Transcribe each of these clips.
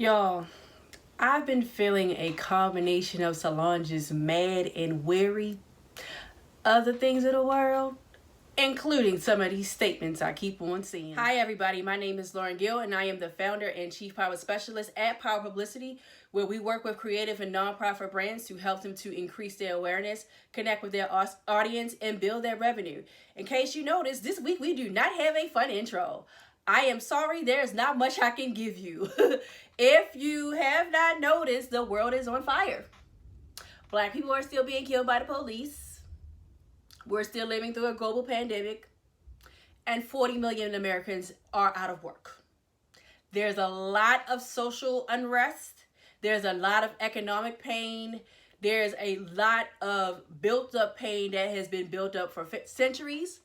Y'all, I've been feeling a combination of Solange's mad and weary of the things of the world, including some of these statements I keep on seeing. Hi, everybody. My name is Lauren Gill, and I am the founder and chief power specialist at Power Publicity, where we work with creative and nonprofit brands to help them to increase their awareness, connect with their audience, and build their revenue. In case you noticed, this week we do not have a fun intro. I am sorry, there's not much I can give you. If you have not noticed, the world is on fire. Black people are still being killed by the police. We're still living through a global pandemic. And 40 million Americans are out of work. There's a lot of social unrest. There's a lot of economic pain. There's a lot of built up pain that has been built up for centuries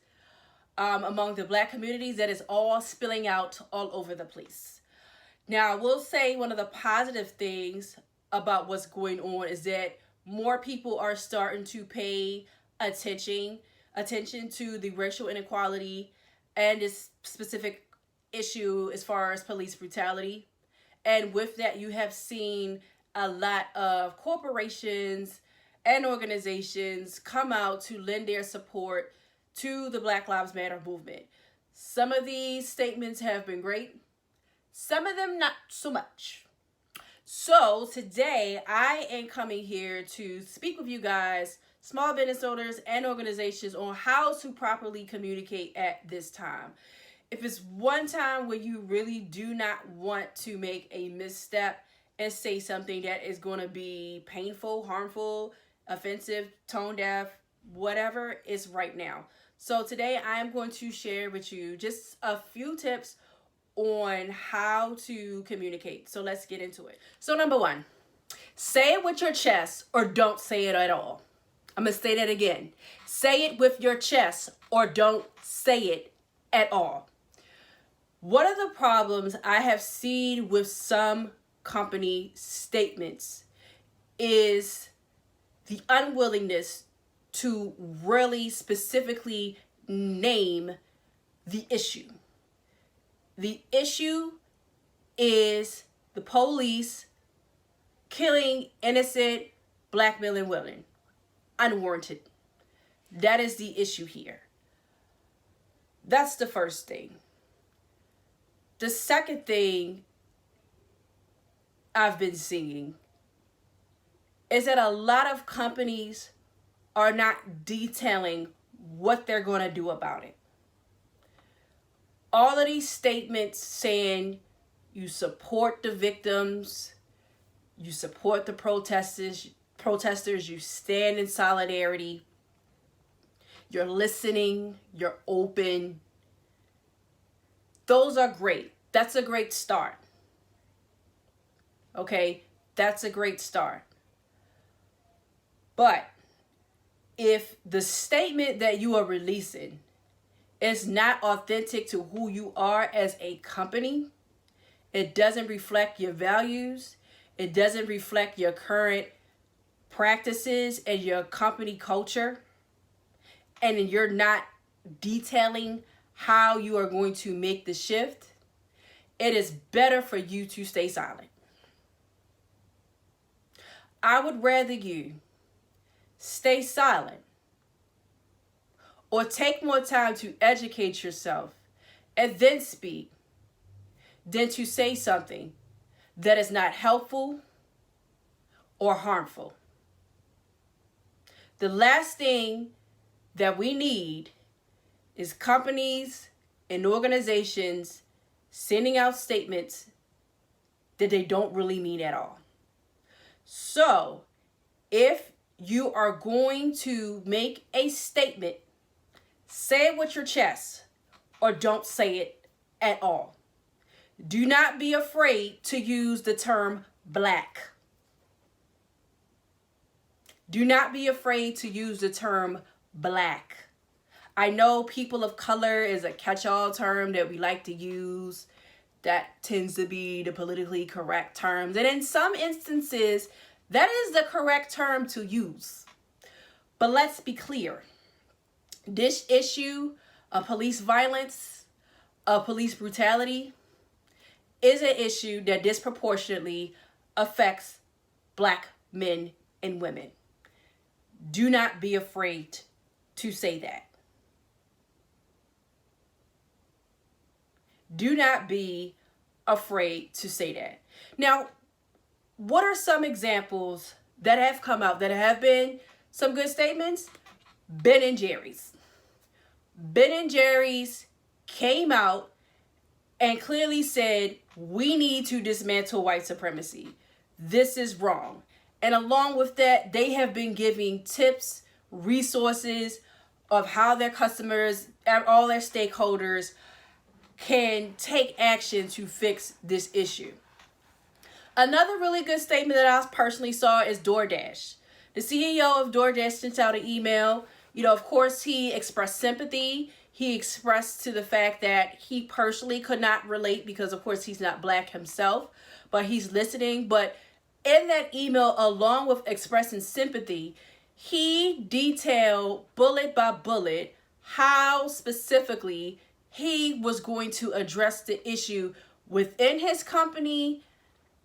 among the Black communities that is all spilling out all over the place. Now, I will say one of the positive things about what's going on is that more people are starting to pay attention to the racial inequality and this specific issue as far as police brutality. And with that, you have seen a lot of corporations and organizations come out to lend their support to the Black Lives Matter movement. Some of these statements have been great. Some of them not so much. So today I am coming here to speak with you guys, small business owners and organizations, on how to properly communicate at this time. If it's one time where you really do not want to make a misstep and say something that is going to be painful, harmful, offensive, tone deaf, whatever, it's right now. So today I am going to share with you just a few tips on how to communicate. So let's get into it. So number one, say it with your chest or don't say it at all. I'm going to say that again. Say it with your chest or don't say it at all. One of the problems I have seen with some company statements is the unwillingness to really specifically name the issue. The issue is the police killing innocent Black men and women. Unwarranted. That is the issue here. That's the first thing. The second thing I've been seeing is that a lot of companies are not detailing what they're going to do about it. All of these statements saying you support the victims, you support the protesters, you stand in solidarity, you're listening, you're open. Those are great. That's a great start. Okay, that's a great start. But if the statement that you are releasing is not authentic to who you are as a company, it doesn't reflect your values, it doesn't reflect your current practices and your company culture, and you're not detailing how you are going to make the shift, it is better for you to stay silent. I would rather you stay silent or take more time to educate yourself and then speak than to say something that is not helpful or harmful. The last thing that we need is companies and organizations sending out statements that they don't really mean at all. So, if you are going to make a statement, say it with your chest or don't say it at all. Do not be afraid to use the term Black. Do not be afraid to use the term Black. I know people of color is a catch-all term that we like to use. That tends to be the politically correct terms. And in some instances, that is the correct term to use. But let's be clear. This issue of police violence, of police brutality, is an issue that disproportionately affects Black men and women. Do not be afraid to say that. Do not be afraid to say that. Now, what are some examples that have come out that have been some good statements? Ben and Jerry's. Ben and Jerry's came out and clearly said, we need to dismantle white supremacy. This is wrong. And along with that, they have been giving tips, resources of how their customers, all their stakeholders can take action to fix this issue. Another really good statement that I personally saw is DoorDash. The CEO of DoorDash sent out an email. Of course, he expressed sympathy. He expressed to the fact that he personally could not relate because, of course, he's not Black himself, but he's listening. But in that email, along with expressing sympathy, he detailed bullet by bullet how specifically he was going to address the issue within his company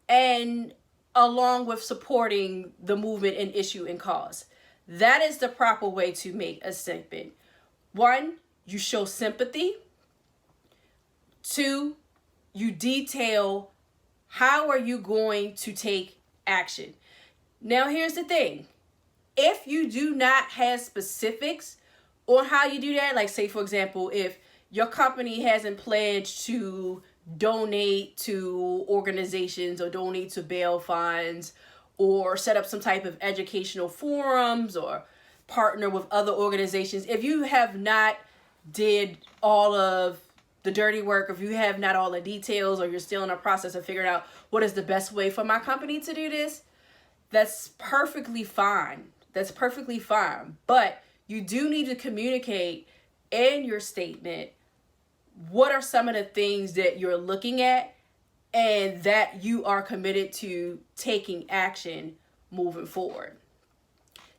and along with supporting the movement and issue and cause. That is the proper way to make a statement. 1, you show sympathy. 2, you detail how are you going to take action. Now, here's the thing. If you do not have specifics on how you do that, like say, for example, if your company hasn't pledged to donate to organizations or donate to bail funds or set up some type of educational forums or partner with other organizations, if you have not did all of the dirty work, if you have not all the details, or you're still in a process of figuring out what is the best way for my company to do this, that's perfectly fine. That's perfectly fine. But you do need to communicate in your statement what are some of the things that you're looking at and that you are committed to taking action moving forward.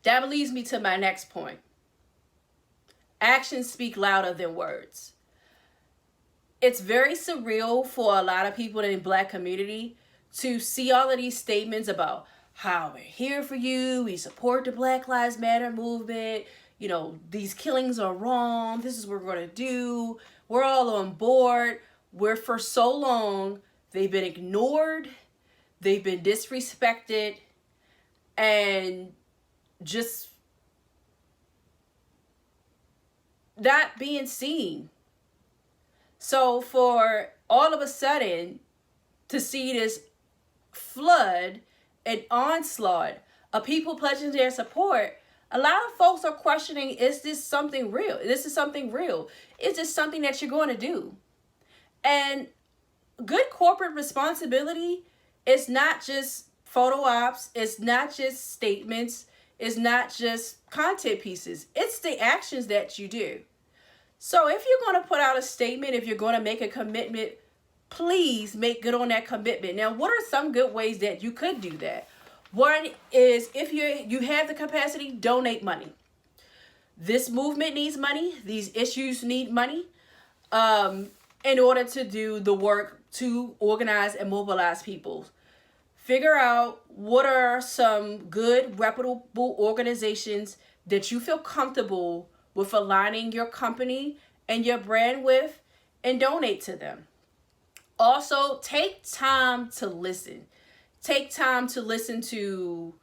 That leads me to my next point. Actions speak louder than words. It's very surreal for a lot of people in the Black community to see all of these statements about how we're here for you, we support the Black Lives Matter movement, these killings are wrong, this is what we're going to do, we're all on board, where for so long they've been ignored, they've been disrespected, and just not being seen. So for all of a sudden to see this flood and onslaught of people pledging their support, a lot of folks are questioning, is this something real? This is something real. Is this something that you're going to do? And good corporate responsibility is not just photo ops. It's not just statements. It's not just content pieces. It's the actions that you do. So if you're going to put out a statement, if you're going to make a commitment, please make good on that commitment. Now, what are some good ways that you could do that? One is, if you have the capacity, donate money. This movement needs money. These issues need money in order to do the work to organize and mobilize people. Figure out what are some good, reputable organizations that you feel comfortable with aligning your company and your brand with, and donate to them. Also, take time to listen. Take time to listen to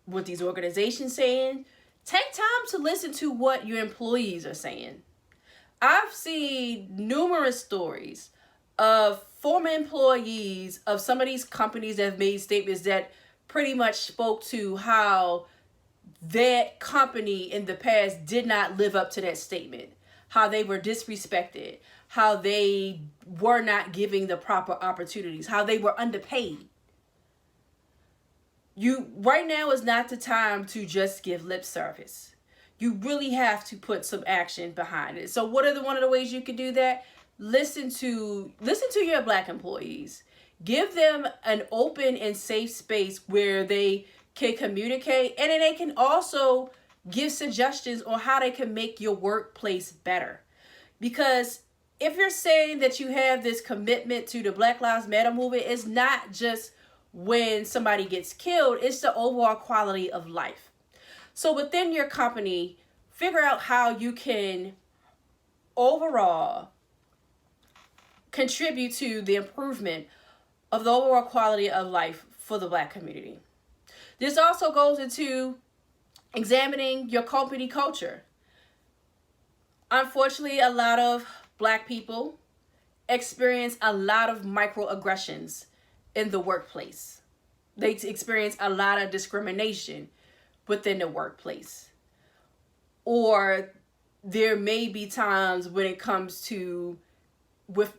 what these organizations saying. Take time to listen to what your employees are saying. I've seen numerous stories of former employees of some of these companies that have made statements that pretty much spoke to how that company in the past did not live up to that statement, how they were disrespected, how they were not giving the proper opportunities, how they were underpaid. Right now is not the time to just give lip service. You really have to put some action behind it. So what are one of the ways you can do that? Listen to your Black employees. Give them an open and safe space where they can communicate, and then they can also give suggestions on how they can make your workplace better. Because if you're saying that you have this commitment to the Black Lives Matter movement, it's not just when somebody gets killed, it's the overall quality of life. So within your company, figure out how you can overall contribute to the improvement of the overall quality of life for the Black community. This also goes into examining your company culture. Unfortunately, a lot of Black people experience a lot of microaggressions in the workplace. They experience a lot of discrimination within the workplace. Or there may be times when it comes to with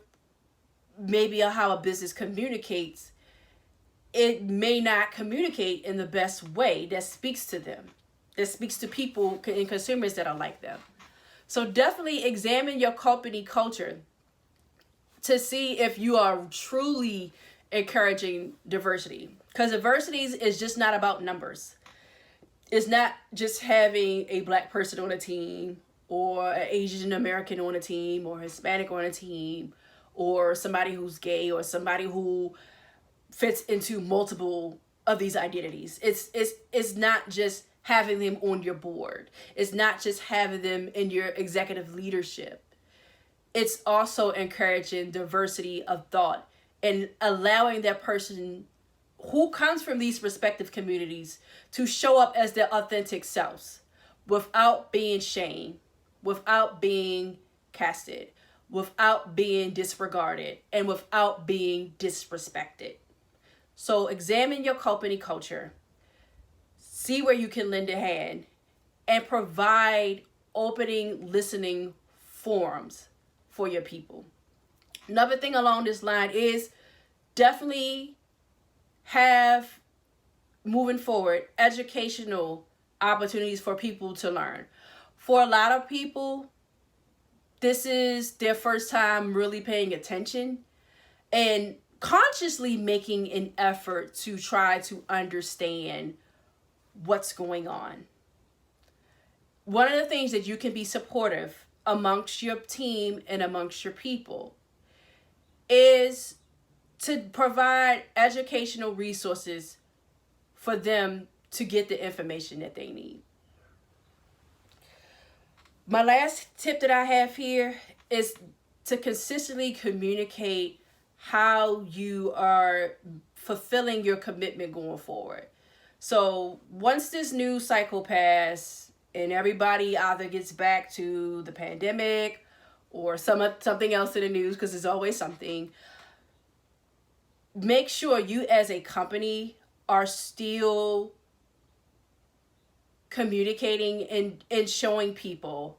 maybe how a business communicates, it may not communicate in the best way that speaks to them, that speaks to people and consumers that are like them. So definitely examine your company culture to see if you are truly encouraging diversity. Because diversity is just not about numbers. It's not just having a Black person on a team, or an Asian American on a team, or Hispanic on a team, or somebody who's gay, or somebody who fits into multiple of these identities. It's not just having them on your board. It's not just having them in your executive leadership. It's also encouraging diversity of thought and allowing that person who comes from these respective communities to show up as their authentic selves without being shamed, without being casted, without being disregarded, and without being disrespected. So examine your company culture, see where you can lend a hand, and provide opening listening forums for your people. Another thing along this line is definitely have, moving forward, educational opportunities for people to learn. For a lot of people, this is their first time really paying attention and consciously making an effort to try to understand what's going on. One of the things that you can be supportive amongst your team and amongst your people is to provide educational resources for them to get the information that they need. My last tip that I have here is to consistently communicate how you are fulfilling your commitment going forward. So once this news cycle passes and everybody either gets back to the pandemic or something else in the news, because there's always something, make sure you as a company are still communicating and showing people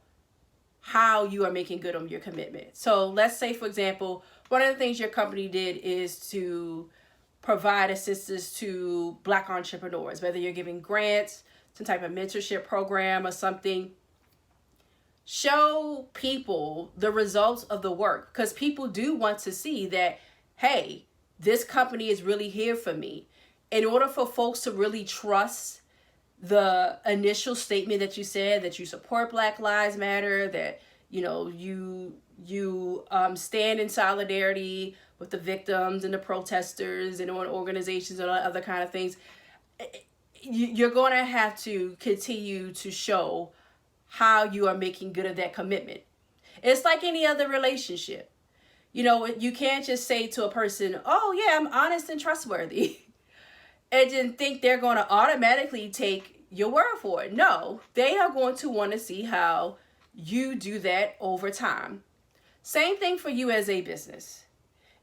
how you are making good on your commitment. So let's say, for example, one of the things your company did is to provide assistance to Black entrepreneurs, whether you're giving grants, some type of mentorship program or something. Show people the results of the work, because people do want to see that, hey, this company is really here for me. In order for folks to really trust the initial statement that you said, that you support Black Lives Matter, that you stand in solidarity with the victims and the protesters and on organizations and all other kind of things, you're going to have to continue to show how you are making good of that commitment. It's like any other relationship. You can't just say to a person, oh yeah, I'm honest and trustworthy, and then think they're going to automatically take your word for it. No, they are going to want to see how you do that over time. Same thing for you as a business.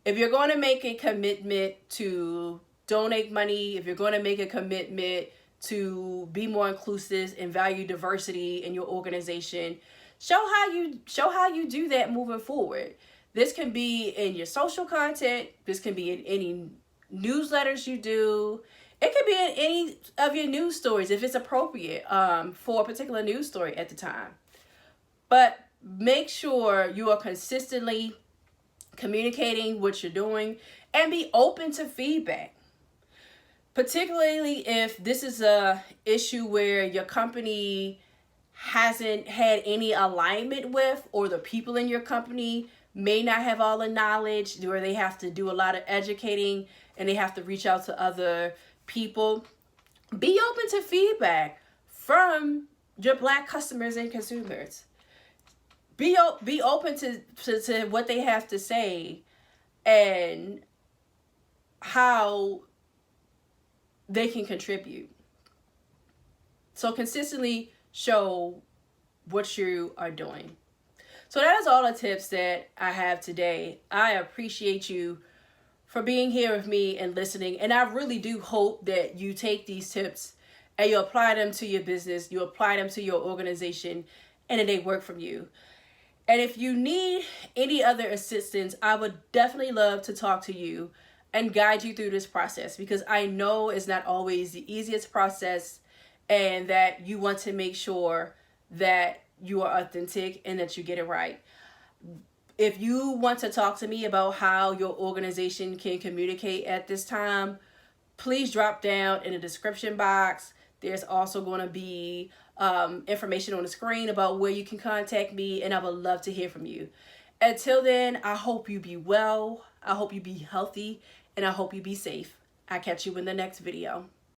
If you're going to make a commitment to donate money, if you're going to make a commitment to be more inclusive and value diversity in your organization, show how you do that moving forward. This can be in your social content. This can be in any newsletters you do. It could be in any of your news stories if it's appropriate for a particular news story at the time. But make sure you are consistently communicating what you're doing and be open to feedback. Particularly if this is a issue where your company hasn't had any alignment with, or the people in your company may not have all the knowledge, where they have to do a lot of educating and they have to reach out to other people. Be open to feedback from your Black customers and consumers. Be open to what they have to say and how they can contribute. So consistently show what you are doing. So that is all the tips that I have today. I appreciate you for being here with me and listening. And I really do hope that you take these tips and you apply them to your business, you apply them to your organization, and that they work for you. And if you need any other assistance, I would definitely love to talk to you and guide you through this process, because I know it's not always the easiest process, and that you want to make sure that you are authentic and that you get it right. If you want to talk to me about how your organization can communicate at this time, please drop down in the description box. There's also going to be information on the screen about where you can contact me, and I would love to hear from you. Until then, I hope you be well, I hope you be healthy, and I hope you be safe. I'll catch you in the next video.